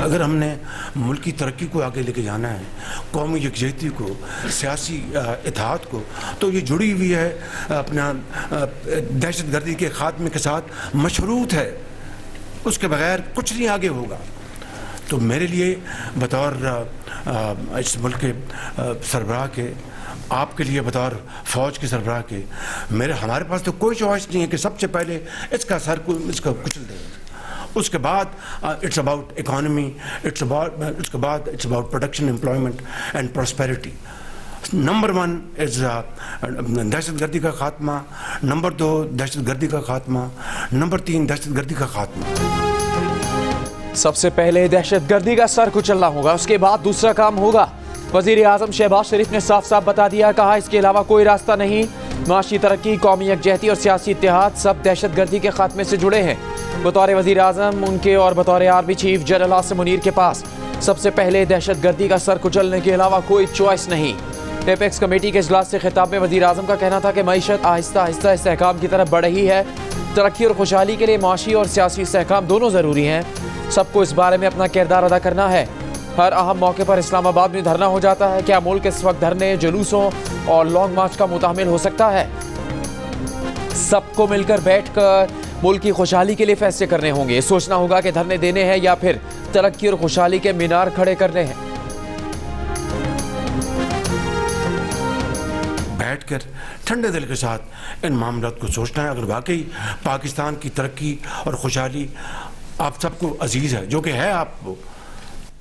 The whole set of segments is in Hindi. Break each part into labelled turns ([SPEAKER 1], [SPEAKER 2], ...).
[SPEAKER 1] अगर हमने मुल्क की तरक्की को आगे लेके जाना है, कौमी यकजहती को, सियासी इत्तेहाद को, तो ये जुड़ी हुई है अपना दहशत गर्दी के ख़ात्मे के साथ मशरूत है। उसके बगैर कुछ नहीं आगे होगा। तो मेरे लिए बतौर इस मुल्क के सरबराह के, आपके लिए बतौर फ़ौज के सरबराह के, हमारे पास तो कोई चॉइस नहीं है कि सबसे पहले इसका कुचल दें। उसके बाद इट्स अबाउट इकॉनमी, उसके बाद it's about production, employment and prosperity. Number 1 is दहशत गर्दी का खात्मा, नंबर 2 दहशत गर्दी का खात्मा, नंबर 3 दहशत गर्दी का खात्मा।
[SPEAKER 2] सबसे पहले दहशत गर्दी का सर कुचलना होगा, उसके बाद दूसरा काम होगा। वज़ीर आज़म शहबाज शरीफ ने साफ साफ बता दिया, कहा इसके अलावा कोई रास्ता नहीं। माशी तरक्की, कौमी यकजहती और सियासी इत्तेहाद सब दहशत गर्दी के खात्मे से जुड़े हैं। बतौर वज़ीर आज़म उनके और बतौर army chief general Asim Munir के पास सबसे पहले दहशत गर्दी का सर कुचलने के अलावा कोई चॉइस नहीं। एपेक्स कमेटी के इजलास से खिताब में वज़ीर आज़म का कहना था कि मईशत आहिस्ता आहिस्ता इस्तेहकाम की तरफ बढ़ रही है। तरक्की और खुशहाली के लिए माशी और सियासी इस्तेहकाम दोनों ज़रूरी हैं। सबको इस बारे में अपना किरदार अदा करना है। हर अहम मौके पर इस्लामाबाद में धरना हो जाता है। क्या मुल्क इस वक्त धरने, जुलूसों और लॉन्ग मार्च का मुतामिल हो सकता है? सबको मिलकर बैठकर मुल्क की खुशहाली के लिए फैसले करने होंगे। सोचना होगा कि धरने देने हैं या फिर तरक्की और खुशहाली के मीनार खड़े करने हैं।
[SPEAKER 1] बैठकर ठंडे दिल के साथ इन मामलों को सोचना है। अगर वाकई पाकिस्तान की तरक्की और खुशहाली आप सबको अजीज़ है, जो कि है आपको,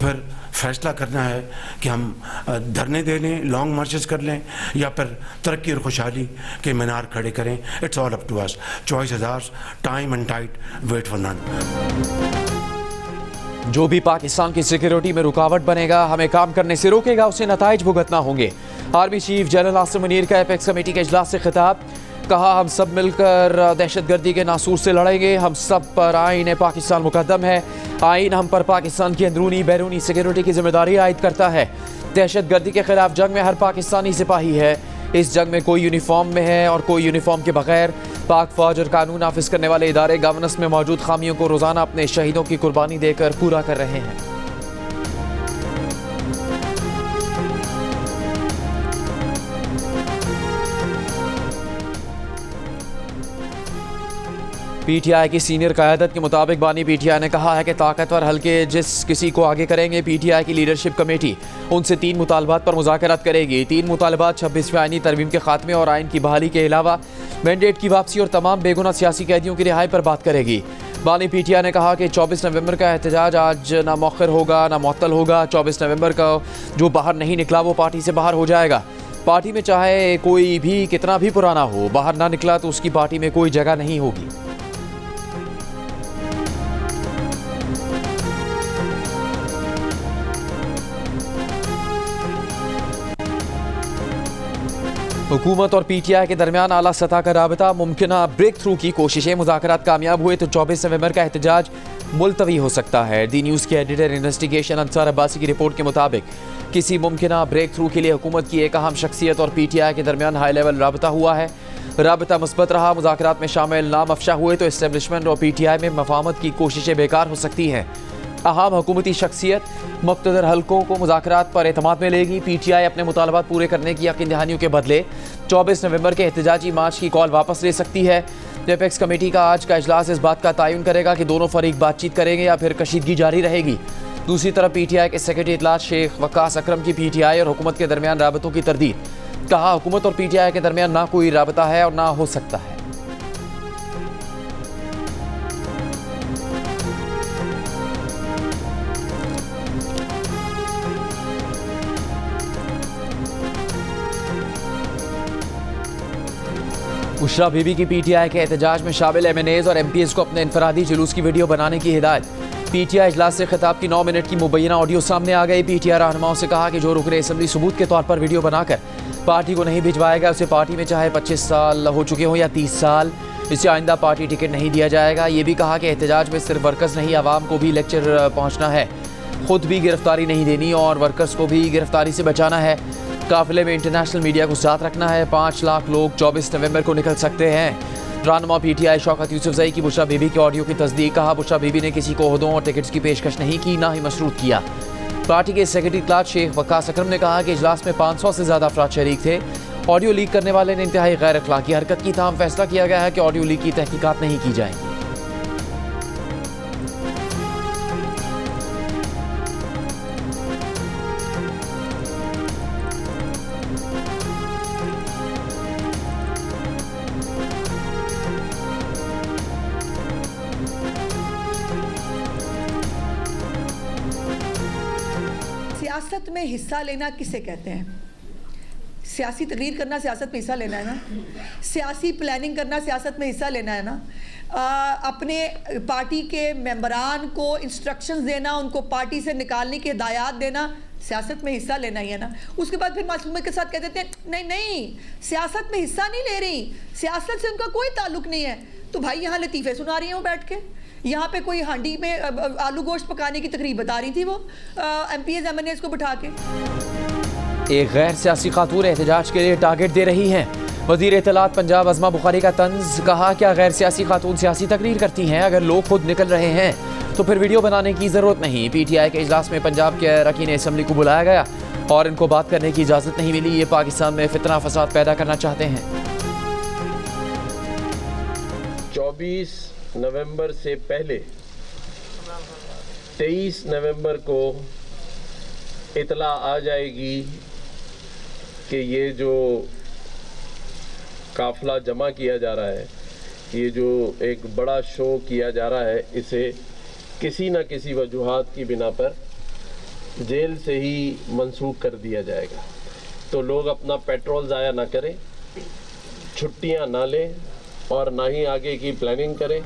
[SPEAKER 1] फिर फैसला करना है कि हम धरने दे लें, लॉन्ग मार्चेस कर लें या फिर तरक्की और खुशहाली के मीनार खड़े करें। It's all up to us. Choice is ours, time and tide, wait for none.
[SPEAKER 2] जो भी पाकिस्तान की सिक्योरिटी में रुकावट बनेगा, हमें काम करने से रोकेगा, उसे नताइज भुगतना होंगे। Army chief general Asim Munir का एपेक्स कमेटी के इजलास से खिताब, कहा हम सब मिलकर दहशत गर्दी के नासूर से लड़ेंगे। हम सब पर आईन पाकिस्तान मुकद्दम है। आईन हम पर पाकिस्तान की अंदरूनी बैरूनी सिक्योरिटी की जिम्मेदारी आयद करता है। दहशत गर्दी के खिलाफ जंग में हर पाकिस्तानी सिपाही है। इस जंग में कोई यूनिफॉर्म में है और कोई यूनिफॉर्म के बगैर। पाक फौज और कानून नाफिज करने वाले इदारे गवर्नेंस में मौजूद खामियों को रोज़ाना अपने शहीदों की कुर्बानी देकर पूरा कर रहे हैं। पीटीआई की सीनियर क़यादत के मुताबिक बानी पीटीआई ने कहा है कि ताकतवर हल्के जिस किसी को आगे करेंगे, पीटीआई की लीडरशिप कमेटी उनसे 3 मुतालबात पर मुज़ाकरात करेगी। 3 मुतालबात 26वीं आईनी तरमीम के खात्मे और आइन की बहाली के अलावा मैंडेट की वापसी और तमाम बेगुनाह सियासी कैदियों की रिहाई पर बात करेगी। बानी पीटीआई ने कहा कि 24 नवंबर का एहतजाज आज ना मौखर होगा ना मुअत्तल होगा। 24 नवंबर का जो बाहर नहीं निकला वो पार्टी से बाहर हो जाएगा। पार्टी में चाहे कोई भी कितना भी पुराना हो, बाहर ना निकला तो उसकी पार्टी में कोई जगह नहीं होगी। हुकूमत और पीटीआई के दरमियान आला सतह का राबता, मुमकिना ब्रेक थ्रू की कोशिशें। मुज़ाकरात कामयाब हुए तो 24 नवंबर का एहतजाज मुलतवी हो सकता है। दी न्यूज़ के एडिटर इन्वेस्टिगेशन अंसार अब्बासी की रिपोर्ट के मुताबिक किसी मुमकिना ब्रेक थ्रू के लिए हुकूमत की एक अहम शख्सियत और पीटीआई के दरमियान हाई लेवल राबता हुआ है। राबता मुस्बत रहा। मुज़ाकरात में शामिल नाम अफशा हुए तो इस्टेब्लिशमेंट और पीटीआई में मफाहमत की कोशिशें बेकार हो सकती हैं। अहम हुकूमती शख्सियत मुक़्तदर हल्कों को मुज़ाकरात पर एतमाद में लेगी। पीटीआई अपने मुतालबात पूरे करने की यकीन दहानियों के बदले 24 नवंबर के एहतजाजी मार्च की कॉल वापस ले सकती है। एपेक्स कमेटी का आज का इजलास इस बात का तयन करेगा कि दोनों फरीक बातचीत करेंगे या फिर कशीदगी जारी रहेगी। दूसरी तरफ पीटीआई के सेक्रेटरी इतलात शेख वकास अकरम की पीटीआई और हुकूमत के दरमियान राबतों की तरदीद। कहा हुकूमत और पीटीआई के दरमियान ना कोई राबता है और ना हो सकता है। बुशरा बीबी की पीटीआई के एहतजाज में शामिल एमएनएज और एमपीएस को अपने इनफरादी जुलूस की वीडियो बनाने की हिदायत। पीटीआई इजलास से खिताब की 9 मिनट की मुबैना ऑडियो सामने आ गई। पीटीआई रहनुमाओं से कहा कि जो रुकने असम्बली सबूत के तौर पर वीडियो बनाकर पार्टी को नहीं भिजवाएगा, उसे पार्टी में चाहे 25 साल हो चुके हों या 30 साल, इसे आइंदा पार्टी टिकट नहीं दिया जाएगा। ये भी कहा कि एहतजाज में सिर्फ वर्कर्स नहीं, आवाम को भी लेक्चर पहुँचना है। खुद भी गिरफ्तारी नहीं देनी और वर्कर्स को भी गिरफ्तारी से बचाना है। काफिले में इंटरनेशनल मीडिया को साथ रखना है। 5 लाख लोग 24 नवंबर को निकल सकते हैं। रहनुमा PTI शौकत यूसुफजई की बुशरा बीबी के ऑडियो की तस्दीक। कहा बुशरा बीबी ने किसी को ओहदों और टिकट्स की पेशकश नहीं की, ना ही मशरूत किया। पार्टी के सेक्रेटरी क्लार्क शेख वक्कास अकरम ने कहा कि इजलास में 500 से ज़्यादा अफराद शरीक थे। ऑडियो लीक करने वाले ने इंतहाई गैर अखलाकी हरकत की। ताहम फैसला किया गया है कि ऑडियो लीक की तहकीकात नहीं की जाएंगी।
[SPEAKER 3] सियासत में हिस्सा लेना किसे कहते हैं? सियासी तकरीर करना सियासत में हिस्सा लेना है ना, सियासी प्लानिंग करना सियासत में हिस्सा लेना है ना, अपने पार्टी के मेंबरान को इंस्ट्रक्शंस देना, उनको पार्टी से निकालने की हिदायत देना सियासत में हिस्सा लेना ही है ना। उसके बाद फिर मासूमियत के साथ कह देते हैं नहीं नहीं सियासत में हिस्सा नहीं ले रही, सियासत से उनका कोई ताल्लुक नहीं है। तो भाई यहाँ लतीफ़े सुना रही हैं वो बैठ के, यहाँ पे कोई हांडी में आलू गोश्त पकाने की तकरीब बता रही थी वो MPs MNAs को बिठा के।
[SPEAKER 2] एक गैर सियासी खातून एहतजाज के लिए टारगेट दे रही हैं। वज़ीर इत्तलात पंजाब अज़मा बुखारी का तंज। कहा क्या गैर सियासी खातून सियासी तकरीर करती हैं? अगर लोग खुद निकल रहे हैं तो फिर वीडियो बनाने की ज़रूरत नहीं। PTI के इजलास में पंजाब के अरकान असम्बली को बुलाया गया और इनको बात करने की इजाज़त नहीं मिली। ये पाकिस्तान में फितना फसाद पैदा करना चाहते हैं।
[SPEAKER 4] 24 नवंबर से पहले 23 नवंबर को इतला आ जाएगी कि ये जो काफ़िला जमा किया जा रहा है, ये जो एक बड़ा शो किया जा रहा है, इसे किसी न किसी वजूहात की बिना पर जेल से ही मंसूख कर दिया जाएगा। तो लोग अपना पेट्रोल ज़ाया ना करें, छुट्टियां ना लें और ना ही आगे की प्लानिंग करें।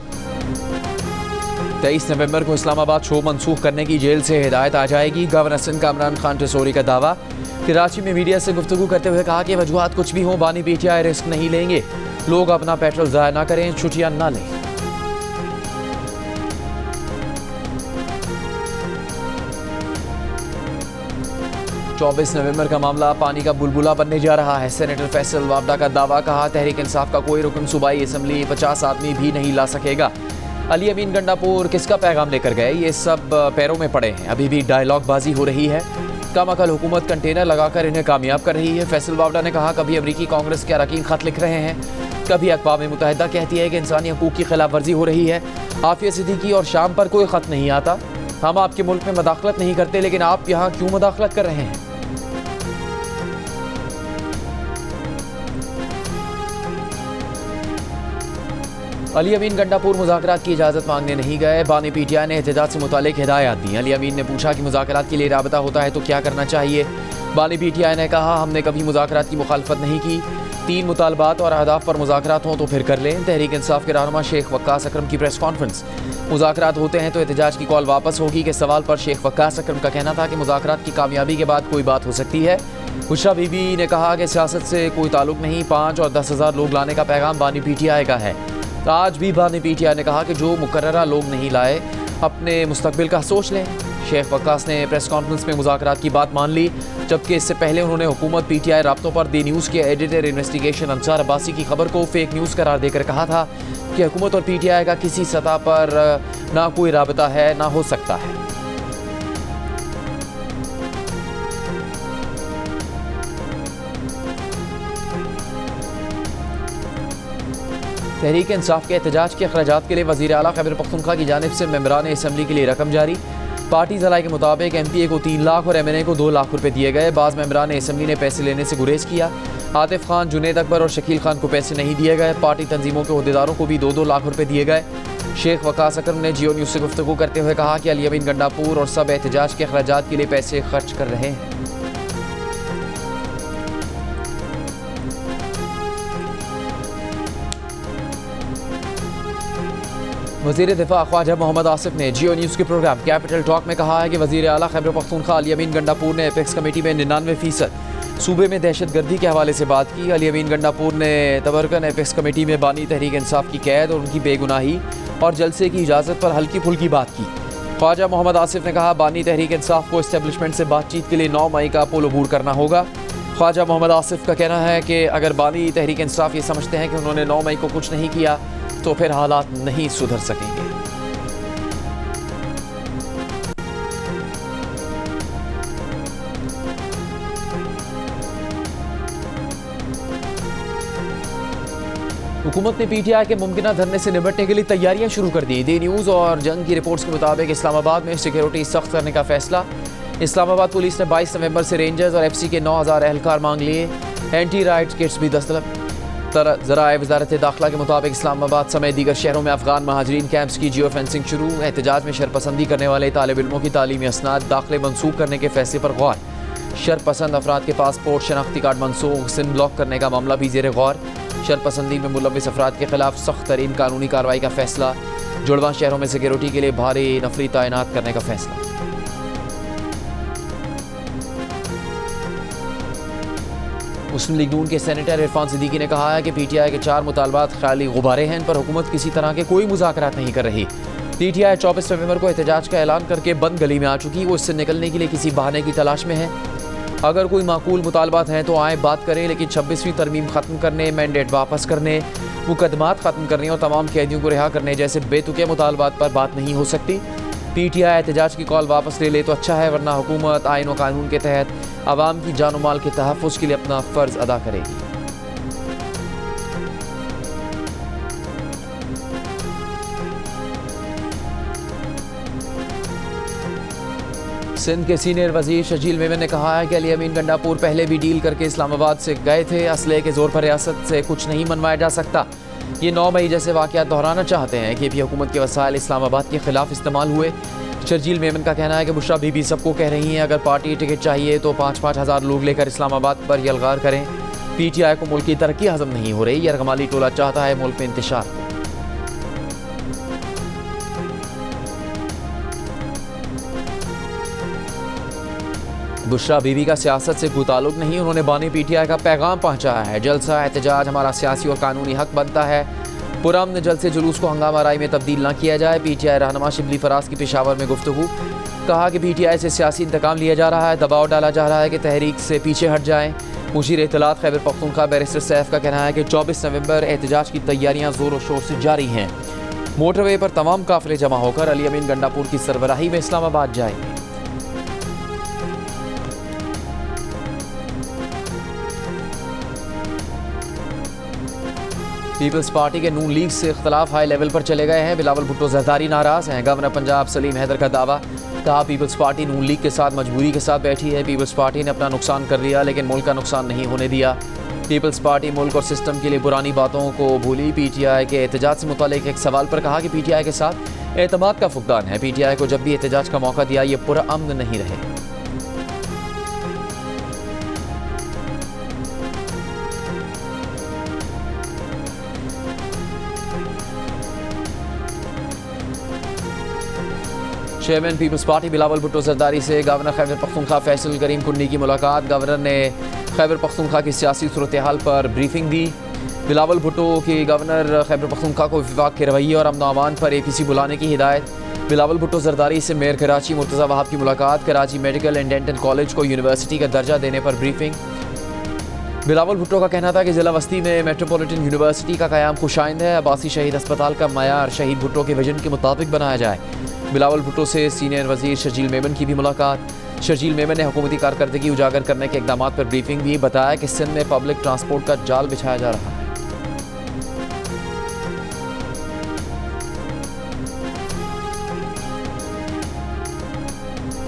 [SPEAKER 2] 23 नवंबर को इस्लामाबाद शो मनसूख करने की जेल से हिदायत आ जाएगी। गवर्नर सिंध का इमरान खान टिसोरी का दावा। कराची में मीडिया से गुफ्तगू करते हुए कहा कि वजूहात कुछ भी हों, बानी PTI रिस्क नहीं लेंगे। लोग अपना पेट्रोल ज़ाया ना करें, छुट्टियां ना लें। चौबीस नवंबर का मामला पानी का बुलबुला बनने जा रहा है। सेनेटर फैसल वावडा का दावा। कहा तहरीक इंसाफ का कोई रुकन सूबाई असम्बली 50 आदमी भी नहीं ला सकेगा। अली अमीन गंडापुर किसका पैगाम लेकर गए? ये सब पैरों में पड़े हैं। अभी भी डायलॉग बाजी हो रही है। कमाकल हुकूमत कंटेनर लगाकर इन्हें कामयाब कर रही है। फैसल वावडा ने कहा कभी अमरीकी कांग्रेस के अरकान खत लिख रहे हैं, कभी अक़वाम मुत्तहिदा कहती है कि इंसानी हकूक़ की खिलाफ वर्जी हो रही है। आफिया सिद्दीकी और शाम पर कोई ख़त नहीं आता। हम आपके मुल्क में मदाखलत नहीं करते, लेकिन आप यहाँ क्यों मदाखलत कर रहे हैं? अली अमीन गंडापुर मुज़ाकरात की इजाज़त मांगने नहीं गए। बानी PTI ने एहतजाज से मुतालिक हिदायत दी। अली अमीन ने पूछा कि मुज़ाकरात के लिए राबता होता है तो क्या करना चाहिए। बानी PTI ने कहा हमने कभी मुज़ाकरात की मुखालफत नहीं की। 3 मुतालबात और अहदाफ पर मुज़ाकरात हों तो फिर कर लें। तहरीक इंसाफ के रहनुमा शेख वक्कास अकरम की प्रेस कॉन्फ्रेंस। मुज़ाकरात होते हैं तो एहतजाज की कॉल वापस होगी के सवाल पर शेख वक्कास अकरम का कहना था कि मुज़ाकरात की कामयाबी के बाद कोई बात हो सकती है। बुशरा बीबी ने कहा कि सियासत से कोई ताल्लुक नहीं, 5 और 10 हज़ार लोग लाने का पैगाम बानी PTI का है। आज भी बानी PTI ने कहा कि जो मुकर्ररा लोग नहीं लाए अपने मुस्तकबिल का सोच लें। शेख वक्कास ने प्रेस कॉन्फ्रेंस में मुज़ाकरात की बात मान ली, जबकि इससे पहले उन्होंने हुकूमत PTI राब्तों पर दी न्यूज़ के एडिटर इन्वेस्टिगेशन अंसार अब्बासी की खबर को फेक न्यूज़ करार देकर कहा था कि हुकूमत और PTI का किसी सतह पर ना कोई राबता है ना हो सकता है। तहरीक इंसाफ के एहतजाज के अखराजात के लिए वज़ीर आला खैबर पख्तूनख्वा की जानिब से मेंबरान असम्बली के लिए रकम जारी। पार्टी ज़राए के मुताबिक MPA को 3 लाख और MNA को 2 लाख रुपए दिए गए। बाज़ मेंबरान असम्बली ने पैसे लेने से गुरेज किया। आतिफ खान, जुनेद अकबर और शकील खान को पैसे नहीं दिए गए। पार्टी तंजीमों के अहदेदारों को भी 2-2 लाख रुपए दिए गए। शेख वक्कास अकरम ने जियो न्यूज़ से गुफ्तगू करते हुए कहा कि अली अमीन गंडापुर और सब एहतजाज के अखराजात के लिए पैसे खर्च कर रहे हैं। वज़ीर दिफा ख्वाजा मोहम्मद आसिफ ने जियो न्यूज़ के प्रोग्राम कैपिटल टॉक में कहा है कि वज़ीर आला खैबर पख्तूनख्वा अली अमीन गंडापुर ने एपेक्स कमेटी में 99% सूबे में दहशत गर्दी के हवाले से बात की। अली अमीन गंडापुर ने तबरकन एपेक्स कमेटी में बानी तहरीक इंसाफ की कैद और उनकी बेगुनाही और जलसे की इजाज़त पर हल्की फुल्की बात की। ख्वाजा मोहम्मद आसिफ ने कहा बानी तहरीक इंसाफ को इस्टेब्लिशमेंट से बातचीत के लिए 9 मई का पुल अबूर करना होगा। ख्वाजा मोहम्मद आसिफ का कहना है कि अगर बानी तहरीक इंसाफ ये समझते हैं कि उन्होंने 9 मई को कुछ नहीं किया तो फिर हालात नहीं सुधर सकेंगे। हुकूमत ने पीटीआई के मुमकिन धरने से निपटने के लिए तैयारियां शुरू कर दी। दी न्यूज़ और जंग की रिपोर्ट्स के मुताबिक इस्लामाबाद में सिक्योरिटी सख्त करने का फैसला। इस्लामाबाद पुलिस ने 22 नवंबर से रेंजर्स और एफसी के 9000 एहलकार मांग लिए। एंटी राइट किट्स भी दस्तलब। ज़राए वज़ारत दाखिला के मुताबिक इस्लामाबाद समेत दीगर शहरों में अफगान महाजरीन कैंप्स की जियो फेंसिंग शुरू। एहतजाज में शरपसंदी करने वाले तालिब इल्मों की तालीमी असनाद दाखिले मनसूख करने के फैसले पर गौर। शरपसंद अफराद के पासपोर्ट शनाख्ती कार्ड मनसूख, सिम ब्लॉक करने का मामला भी ज़ेर गौर। शरपसंदी में मुलविस अफराद के खिलाफ सख्त तरीन कानूनी कार्रवाई का फैसला। जुड़वा शहरों में सिक्योरिटी के लिए भारी नफरी तैनात करने का फैसला। मुस्लिम लीग नून के सेनेटर इरफान सिद्दीकी ने कहा है कि पीटीआई के 4 मुतालबात ख्याली गुब्बारे हैं, इन पर हुकूमत किसी तरह के कोई मुज़ाकरात नहीं कर रही। पीटीआई 24 नवंबर को एहतजाज का ऐलान करके बंद गली में आ चुकी, वो इससे निकलने के लिए किसी बहाने की तलाश में है। अगर कोई माकूल मुतालबात हैं तो आए बात करें, लेकिन 26वीं तरमीम ख़त्म करने, मैंडेट वापस करने, मुकदमात ख़त्म करने और तमाम कैदियों को रिहा करने जैसे बेतुके मुतालबात पर बात नहीं हो सकती। पीटीआई एहतजाज की कॉल वापस ले ले तो अच्छा है, वरना हुकूमत आइन व कानून के तहत आवाम की जान माल के तहफ़्फ़ुज़ के लिए अपना फ़र्ज़ अदा करेगी। सिंध के सीनियर वजीर शजील मेमन ने कहा है कि अली अमीन गंडापुर पहले भी डील करके इस्लामाबाद से गए थे। असले के जोर पर रियासत से कुछ नहीं मनवाया जा सकता। ये 9 मई जैसे वाक़यात दोहराना चाहते हैं कि भी हुकूमत के वसाइल इस्लामाबाद के खिलाफ इस्तेमाल हुए। शर्जील मेमन का कहना है कि बुशरा बीबी सबको कह रही हैं अगर पार्टी टिकट चाहिए तो 5-5 हज़ार लोग लेकर इस्लामाबाद पर यलगार करें। पीटीआई को मुल्क की तरक्की हजम नहीं हो रही। यरगमाली टोला चाहता है मुल्क में इंतशार। बुशरा बीबी का सियासत से कोई ताल्लुक नहीं, उन्होंने बानी पीटीआई का पैगाम पहुंचाया है। जलसा एहतजाज हमारा सियासी और कानूनी हक बनता है। पुरअमन जलसे जुलूस को हंगामा राय में तब्दील न किया जाए। पीटीआई रहनुमा शिबली फराज की पेशावर में गुफ्तगू। कहा कि पीटीआई से सियासी इंतकाम लिया जा रहा है, दबाव डाला जा रहा है कि तहरीक से पीछे हट जाएं। मुशीर इत्तलात खैबर पख्तूनख्वा बैरिस्टर सैफ का कहना है कि 24 नवंबर एहतजाज की तैयारियां जोर शोर से जारी हैं। मोटरवे पर तमाम काफिले जमा होकर अली अमीन गंडापुर की सरबराही में इस्लामाबाद जाएंगे। पीपल्स पार्टी के नून लीग से इख्तलाफ हाई लेवल पर चले गए हैं। बिलावल भुट्टो जरदारी नाराज हैं। गवर्नर पंजाब सलीम हैदर का दावा। कहा पीपल्स पार्टी नून लीग के साथ मजबूरी के साथ बैठी है। पीपल्स पार्टी ने अपना नुकसान कर लिया लेकिन मुल्क का नुकसान नहीं होने दिया। पीपल्स पार्टी मुल्क और सिस्टम के लिए पुरानी बातों को भूली। पीटीआई के एहतजाज से मुतालिक एक सवाल पर कहा कि पीटीआई के साथ एतमाद का फुकदान है। पीटीआई को जब भी एहतजाज का मौका दिया ये पुरअमन नहीं रहे। चेयरमैन पीपल्स पार्टी बिलावल भुट्टो जरदारी से गवर्नर खैबर पख्तूनख्वा फैसल करीम कुन्नी की मुलाकात। गवर्नर ने खैबर पख्तूनख्वा की सियासी सूरत हाल पर ब्रीफिंग दी। बिलावल भुट्टो की गवर्नर खैबर पख्तूनख्वा को विफाक के रवैये और अमन अमान पर APC बुलाने की हिदायत। बिलावल भुट्टो जरदारी से मेयर कराची मुर्तज़ा वहाब की मुलाकात। Karachi medical and dental college को यूनिवर्सिटी का दर्जा देने पर ब्रीफिंग। बिलावल भुट्टो का कहना था कि ज़िला वस्ती में मेट्रोपॉलिटन यूनिवर्सिटी का क़याम खुशाइंद है। अब्बासी शहीद अस्पताल का मयार शहीद भुट्टो के विजन के मुताबिक बनाया जाए। बिलावल भुट्टो से सीनियर वजीर शर्जील मेमन की भी मुलाकात। शर्जील मेमन ने हुकूमती कारकर्दगी उजागर करने के इक़दामात पर ब्रीफिंग दी। बताया कि सिंध में पब्लिक ट्रांसपोर्ट का जाल बिछाया जा रहा है।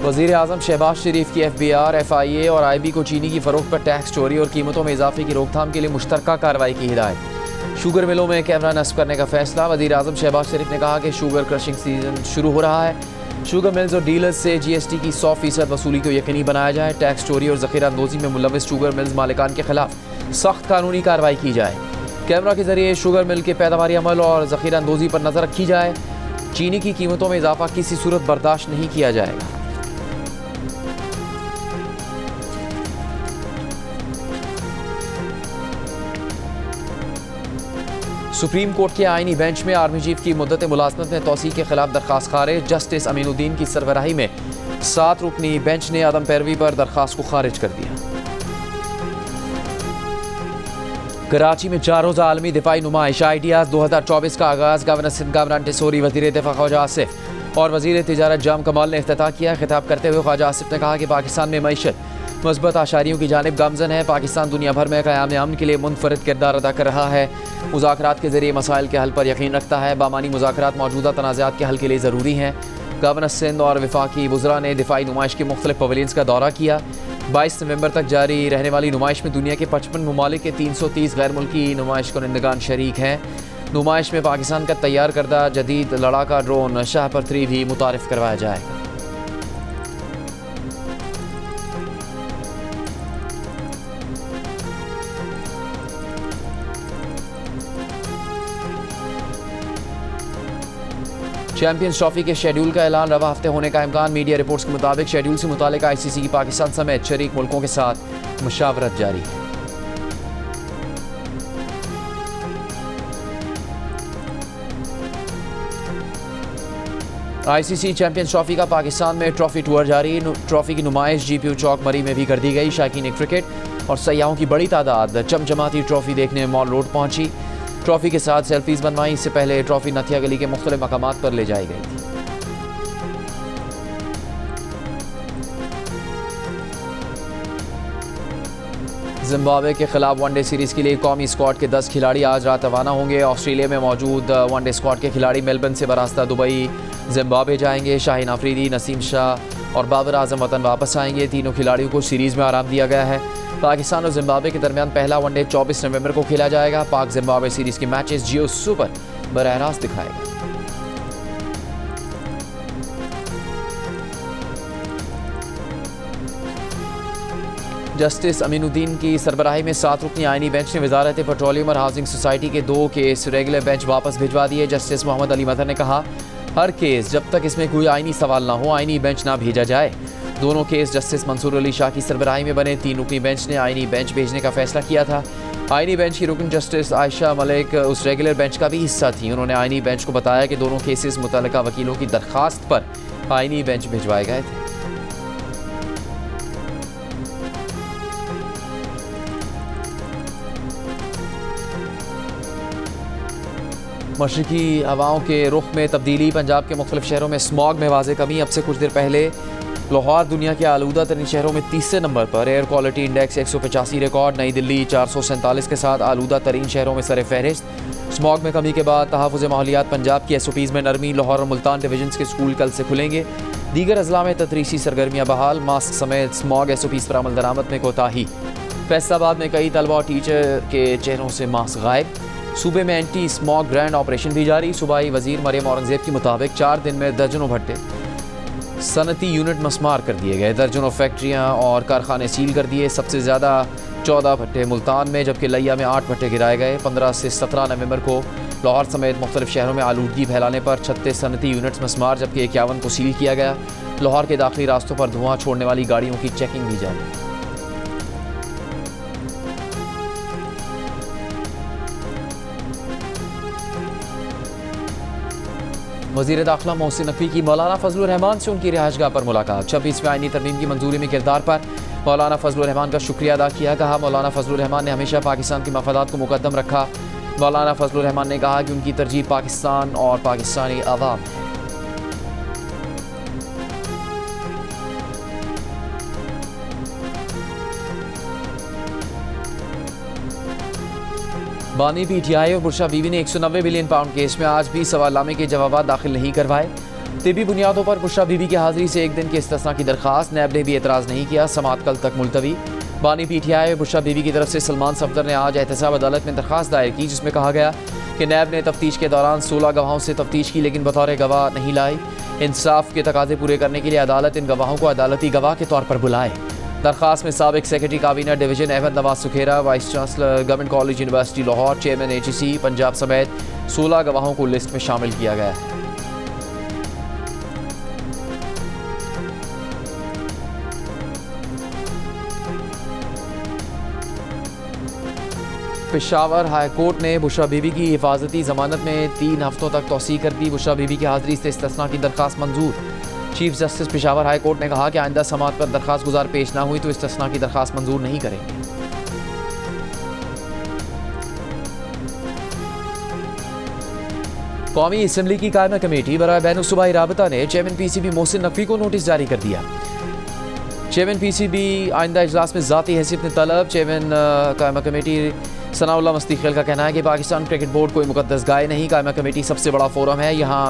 [SPEAKER 2] वज़ीर आज़म शहबाज शरीफ की FBR, FIA और IB को चीनी की फ़रोख्त पर टैक्स चोरी और कीमतों में इजाफे की रोकथाम के लिए मुश्तरका कार्रवाई की हिदायत। शुगर मिलों में कैमरा नस्ब करने का फैसला। वज़ीर आज़म शहबाज शरीफ ने कहा कि शुगर क्रशिंग सीजन शुरू हो रहा है। शुगर मिल्स और डीलर्स से GST की 100% वसूली को यकीनी बनाया जाए। टैक्स चोरी और ज़ख़ीरा अंदोज़ी में मुलविस शुगर मिल्स मालिकान के खिलाफ सख्त कानूनी कार्रवाई की जाए। कैमरा के जरिए शुगर मिल के पैदावारी अमल और ज़ख़ीरा अंदोज़ी पर नज़र रखी जाए। चीनी की कीमतों में इजाफा किसी सूरत बर्दाश्त नहीं किया जाएगा। सुप्रीम कोर्ट के आईनी बेंच में आर्मी चीफ की मुद्दत मुलाजमत में तोसी के खिलाफ दरख्वास्त खारिज। जस्टिस अमीनुद्दीन की सरबराही में 7 रुकनी बेंच ने आदम पैरवी पर दरख्वास्त को खारिज कर दिया। कराची में 4 रोज़ा आलमी दिफाई नुमाइश आइडियाज़ 2024 का आगाज़ गवर्नर सिंध कामरान टिसोरी, वज़ीर दिफा ख्वाजा आसिफ और वज़ीर तिजारत जाम कमाल ने इफ्तिताह किया। खिताब करते हुए ख्वाजा आसिफ ने कहा कि पाकिस्तान में मईशत मस्बत आशारियों की जानिब गामजन है। पाकिस्तान दुनिया भर में क़याम अमन के लिए मुनफरद किरदार अदा कर रहा है। मुज़ाकरात के ज़रिए मसाइल के हल पर यकीन रखता है। बामानी मुज़ाकरात मौजूदा तनाज़ात के हल के लिए ज़रूरी हैं। गवर्नर सिंध और वफाकी वज़रा ने दिफाई नुमाइश के मुख्तलिफ पवेलियंस का दौरा किया। 22 नवंबर तक जारी रहने वाली नुमाइश में दुनिया के 55 ममालिक के 330 गैर मुल्की नुमाइश कुनंदगान शरीक हैं। नुमाइश में पाकिस्तान का तैयार करदा जदीद लड़ाका ड्रोन शाहपर 3 भी मुतारिफ करवाया जाएगा। चैंपियंस ट्रॉफी के शेड्यूल का ऐलान रवा हफ्ते होने का इम्कान। मीडिया रिपोर्ट्स के मुताबिक शेड्यूल से मुतालिक ICC की पाकिस्तान समेत शरीक मुल्कों के साथ मुशावरत जारी है। ICC चैंपियंस ट्रॉफी का पाकिस्तान में ट्रॉफी टूर जारी। ट्रॉफी की नुमाइश GPU चौक मरी में भी कर दी गई। शायकीन क्रिकेट और सयाहों की बड़ी तादाद चमचमाती ट्रॉफी देखने मॉल रोड पहुंची। ट्रॉफी के साथ सेल्फीज बनवाई। इससे पहले ट्रॉफी नथिया गली के मुख्तलिफ मकामात पर ले जाई गई थी। जिम्बाब्वे के खिलाफ वनडे सीरीज के लिए कौमी स्क्वाड के 10 खिलाड़ी आज रात रवाना होंगे। ऑस्ट्रेलिया में मौजूद वनडे स्क्वाड के खिलाड़ी मेलबर्न से बरास्ता दुबई जिम्बाब्वे जाएंगे। शाहीन आफरीदी, नसीम शाह और बाबर आजम वतन वापस आएंगे। तीनों खिलाड़ियों को सीरीज में आराम दिया गया है। पाकिस्तान और जिम्बाब्वे के दरमियान पहला वनडे 24 नवंबर को खेला जाएगा। पाक जिम्बाब्वे सीरीज के मैचेस जियो सुपर बराह रास्त दिखाएगा। जस्टिस अमीनुद्दीन की सरबराही में 7 रुकनी आईनी बेंच ने वजारत पेट्रोलियम और हाउसिंग सोसाइटी के 2 केस रेगुलर बेंच वापस भिजवा दिए। जस्टिस मोहम्मद अली मदर ने कहा, हर केस जब तक इसमें कोई आईनी सवाल ना हो आईनी बेंच ना भेजा जाए। दोनों केस जस्टिस मंसूर अली शाह की सरबराही में बने 3 रुकनी बेंच ने आईनी बेंच भेजने का फैसला किया था। आईनी बेंच की रुकन जस्टिस आयशा मलिक उस रेगुलर बेंच का भी हिस्सा थी। उन्होंने आईनी बेंच को बताया कि दोनों केसेस मुतल्लिका वकीलों की दरख्वास्त पर आईनी बेंच भिजवाए गए थे। मशरकी हवाओं के रुख में तब्दीली। पंजाब के मुख्तलिफ शहरों में स्मॉग में वाज़े कमी। अब से कुछ देर पहले लाहौर दुनिया के आलूदा तरीन शहरों में 30 नंबर पर। Air quality index 185 record. नई दिल्ली 447 के साथ आलूदा तरीन शहरों में सर फहरिस्त। स्मॉग में कमी के बाद तहफ़्फ़ुज़ माहौलियात पंजाब की SOPs में नरमी। लाहौर और मुल्तान डिवीजन्स के स्कूल कल से खुलेंगे। दीगर अजला में तदरीसी सरगर्मियाँ बहाल। मास्क समेत स्मॉग SOPs पर अमल दरामद में कोताही। फैसलाबाद में कई तलबा और टीचर के चेहरों से मास्क गायब। सूबे में एंटी स्मॉग ग्रैंड ऑपरेशन भी जारी। सूबाई वजीर मरियम औरंगजेब के मुताबिक 4 दिन में दर्जनों भट्टे सनती यूनिट मस्मार कर दिए गए। दर्जनों फैक्ट्रियां और कारखाने सील कर दिए। सबसे ज़्यादा 14 भट्टे मुल्तान में, जबकि लिया में 8 भट्टे गिराए गए। 15 से 17 नवंबर को लाहौर समेत मुख्तलिफ शहरों में आलूदगी फैलाने पर 36 सनती यूनिट्स मस्मार, जबकि 51 को सील किया गया। लाहौर के दाखिली रास्तों पर धुआं छोड़ने वाली गाड़ियों की चेकिंग भी जारी। वज़ीर दाखिला मोहसिन नकवी की मौलाना फजलुर रहमान से उनकी रिहाइशगाह पर मुलाकात। 26वें आईनी तरमीम की मंजूरी में किरदार पर मौलाना फजलुर रहमान का शुक्रिया अदा किया। कहा, मौलाना फजलुर रहमान ने हमेशा पाकिस्तान के मफादात को मुकद्दम रखा। मौलाना फजलुर रहमान ने कहा कि उनकी तरजीह पाकिस्तान और पाकिस्तानी अवाम है। बानी PTI और बुरशा बीवी ने 190 बिलियन पाउंड केस में आज भी सवालनामे के जवाब दाखिल नहीं करवाए। तिबी बुनियादों पर बुरशा बीवी की हाजिरी से 1 दिन के इस्तिस्ना की दरख्वास्त। नैब ने भी एतराज़ नहीं किया। समाअत कल तक मुलतवी। बानी PTI और बुरशा बीवी की तरफ से सलमान सफदर ने आज एहतसाब अदालत में दरख्वास्त दायर की, जिसमें कहा गया कि नैब ने तफ्तीश के दौरान 16 गवाहों से तफ्तीश की, लेकिन बतौर गवाह नहीं लाई। इंसाफ के तकाजे पूरे करने के लिए अदालत इन गवाहों को अदालती गवाह के तौर पर बुलाए। दरख्वास्त में साबिक सेक्रेटरी काबीना division Ahmad Nawaz Sukhera, vice chancellor government college university Lahore, chairman HEC Punjab समेत 16 गवाहों को लिस्ट में शामिल किया गया है। पेशावर हाई कोर्ट ने बुशरा बीबी की हिफाजती जमानत में 3 हफ्तों तक तौसी कर दी। बुशरा बीबी की हाजिरी से इस्तिस्ना की दरख्वास्त मंजूर। Chief justice Peshawar high court ने कहा कि आइंदा समाअत पर दरख्वास्त गुजार पेश ना हुई तो इस्तिस्ना की दरख्वास्त मंजूर नहीं करेंगे। कौमी असम्बली की कायमा कमेटी बराए बैनुल-सूबाई राबता ने चेयरमैन PCB मोहसिन नकवी को नोटिस जारी कर दिया। चेयरमैन PCB आइंदा इजलास में ज़ाती हैसियत में तलब। चेयरमैन कायमा कमेटी सनाउल्लाह मस्तीखेल का कहना है कि पाकिस्तान क्रिकेट बोर्ड कोई मुकद्दस गाय नहीं, कायमा कमेटी सबसे बड़ा फोरम है, यहाँ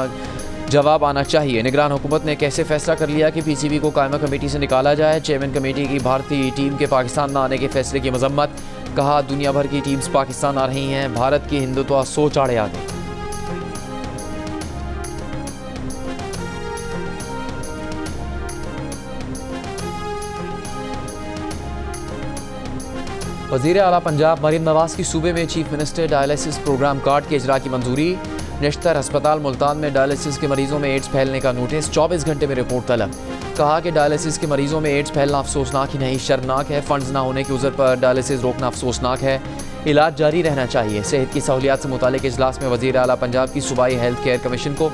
[SPEAKER 2] जवाब आना चाहिए। निगरान हुकूमत ने कैसे फैसला कर लिया कि PCB को कायमा कमेटी से निकाला जाए। चेयरमैन कमेटी की भारतीय टीम के पाकिस्तान न आने के फैसले की मजम्मत। कहा दुनिया भर की टीम्स पाकिस्तान आ रही हैं, भारत की हिंदुत्व सोच आड़े आ गई। वज़ीर आला पंजाब मरीम नवाज की सूबे में chief minister dialysis programme card के इजरा की मंजूरी। नेशनल अस्पताल मुल्तान में डायलिसिस के मरीजों में एड्स फैलने का नोटिस। 24 घंटे में रिपोर्ट तलब। कहा कि डायलिसिस के मरीजों में एड्स फैलना अफसोसनाक ही नहीं शर्मनाक है। फंड्स ना होने के उज़र पर डायलिसिस रोकना अफसोसनाक है। इलाज जारी रहना चाहिए। सेहत की सहूलियात से मुतालिक इजलास में वज़ीर आला पंजाब की सूबाई हेल्थ केयर कमीशन को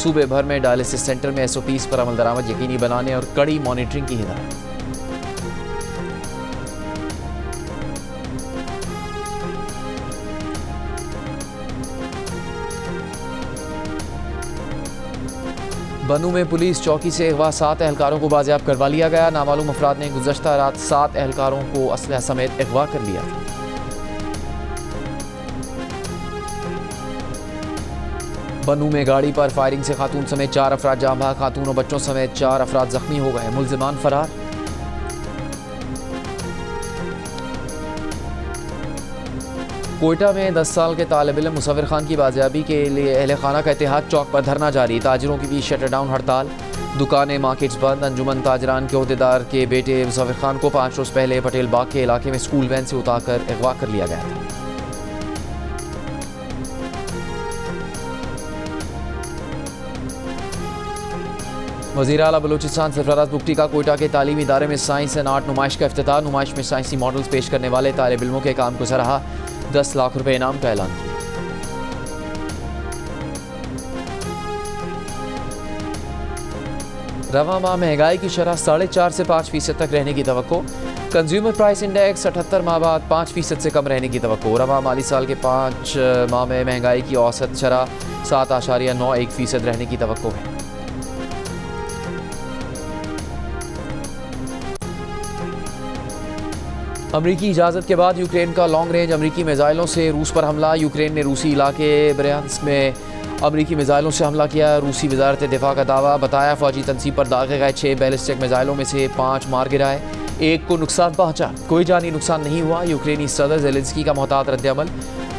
[SPEAKER 2] सूबे भर में डायलिसिस सेंटर में SOPs पर अमल दरामद यकीनी बनाने और कड़ी मॉनिटरिंग की हिदायत। बनू में पुलिस चौकी से अगवा 7 एहलकारों को बाजियाब करवा लिया गया। नामालूम अफराद ने गुज़श्ता रात 7 एहलकारों को असलहा समेत अगवा कर लिया था। बनू में गाड़ी पर फायरिंग से खातून समेत 4 अफराद जाँ बहक। खातून और बच्चों समेत 4 अफराद जख्मी हो गए। मुल्जिमान फरार। कोयटा में 10 साल के तालिब-इल्म मुसव्विर खान की बाजियाबी के लिए अहले खाना का इत्तेहाद चौक पर धरना जारी। ताजिरों की भी शटर डाउन हड़ताल। दुकानें मार्केट्स बंद। अंजुमन ताजरान के अहदेदार के बेटे मुसव्विर खान को 5 रोज़ पहले पटेल बाग के इलाके में स्कूल वैन से उतारकर अगवा कर लिया गया था। वज़ीर आला बलूचिस्तान सरफराज बुगटी का कोयटा के तालीमी इदारे में साइंस एंड आर्ट नुमाइश का इफ्तिताह। नुमाइश में साइंसी मॉडल्स पेश करने वाले तालिब इल्मों के काम को सराहा। 10 लाख रुपए इनाम का ऐलान किया। रवा माह महंगाई की शरह 4.5 से 5% तक रहने की तवक्को। कंज्यूमर प्राइस इंडेक्स 78 माह बाद 5% से कम रहने की तवक्को। रवा माली साल के 5 माह में महंगाई की औसत शरह 7.91% रहने की तवक्को है। अमरीकी इजाज़त के बाद यूक्रेन का लॉन्ग रेंज अमरीकी मिसाइलों से रूस पर हमला। यूक्रेन ने रूसी इलाके ब्रयांस्क में अमरीकी मिसाइलों से हमला किया। रूसी वजारत दिफा का दावा। बताया फौजी तनसीब पर दागे गए 6 बैलिस्टिक मिसाइलों में से 5 मार गिराए, 1 को नुकसान पहुंचा। कोई जानी नुकसान नहीं हुआ। यूक्रेनी सदर ज़ेलेंस्की का मोहतात रद्द-ए-अमल।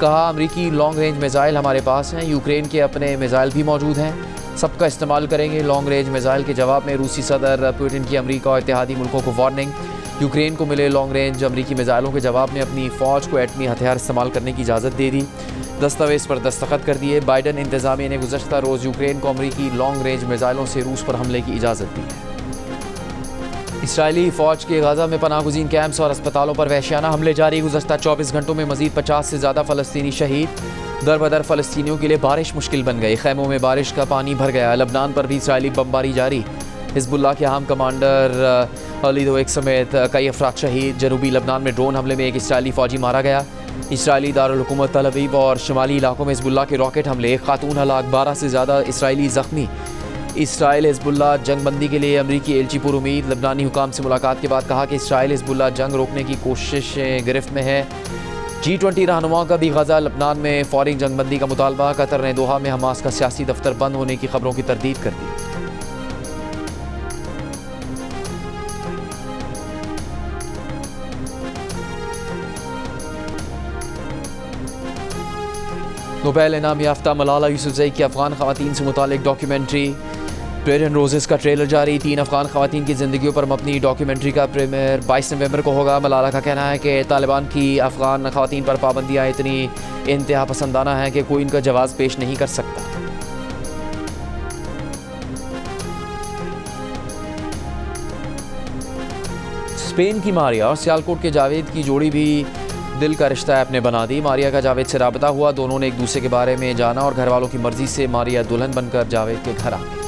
[SPEAKER 2] कहा अमरीकी लॉन्ग रेंज मिसाइल हमारे पास हैं, यूक्रेन के अपने मिसाइल भी मौजूद हैं, सबका इस्तेमाल करेंगे। लॉन्ग रेंज मिसाइल के जवाब में रूसी सदर पुतिन की अमरीका और इत्तेहादी मुल्कों को वार्निंग। यूक्रेन को मिले लॉन्ग रेंज अमरीकी मिसाइलों के जवाब में अपनी फ़ौज को एटमी हथियार इस्तेमाल करने की इजाज़त दे दी। दस्तावेज़ पर दस्तखत कर दिए। बाइडन इंतज़ामिया ने गुज़श्ता रोज़ यूक्रेन को अमरीकी लॉन्ग रेंज मिसाइलों से रूस पर हमले की इजाज़त दी है। इसराइली फ़ौज के गाज़ा में पनाहगुज़ीन कैंप्स और अस्पतालों पर वहशियाना हमले जारी। गुज़श्ता 24 घंटों में मज़ीद 50 से ज़्यादा फ़लस्तीनी शहीद। दर बदर फ़लस्तीनियों के लिए बारिश मुश्किल बन गई। खैमों में बारिश का पानी भर गया। लबनान पर भी इसराइली बमबारी जारी। हिज़्बुल्लाह के अहम कमांडर अली दोएक समेत कई अफराद शहीद। जनूबी लबनान में ड्रोन हमले में एक इसराइली फ़ौजी मारा गया। इसराइली दारुल हुकूमत तल अवीव और शुमाली इलाकों में हिज़्बुल्लाह के रॉकेट हमले। एक खातून हलाक, 12 से ज़्यादा इसराइली ज़ख्मी। इसराइल हिज़्बुल्लाह जंगबंदी के लिए अमरीकी एलची पुर उम्मीद। लबनानी हुकाम से मुलाकात के बाद कहा कि इसराइल हिज़्बुल्लाह जंग रोकने की कोशिशें गिरफ्त में है। G20 रहनुमाओं का भी गज़ा लबनान में फ़ौरी जंगबंदी का मुतालबा। कतर ने दोहा में हमास का सियासी दफ्तर बंद होने की खबरों की तरदीद कर दी। नोबेल इनाम याफ्ता मलाला यूसुफ़ज़ई की अफ़गान ख़वातीन से मुतालिक डॉक्यूमेंट्री। रेड एंड रोजेस का ट्रेलर जारी। 3 अफ़गान ख़वातीन की ज़िंदगियों पर मबनी डॉक्यूमेंट्री का प्रीमियर 22 नवंबर को होगा। मलाला का कहना है कि तालिबान की अफ़गान ख़वातीन पर पाबंदियाँ इतनी इंतहा पसंदाना हैं कि कोई इनका जवाब पेश नहीं कर सकता। स्पेन की मारिया और सियालकोट के जावेद की जोड़ी भी दिल का रिश्ता ऐप ने बना दी। मारिया का जावेद से राबता हुआ। दोनों ने एक दूसरे के बारे में जाना और घर वालों की मर्जी से मारिया दुल्हन बनकर जावेद के घर आ गई।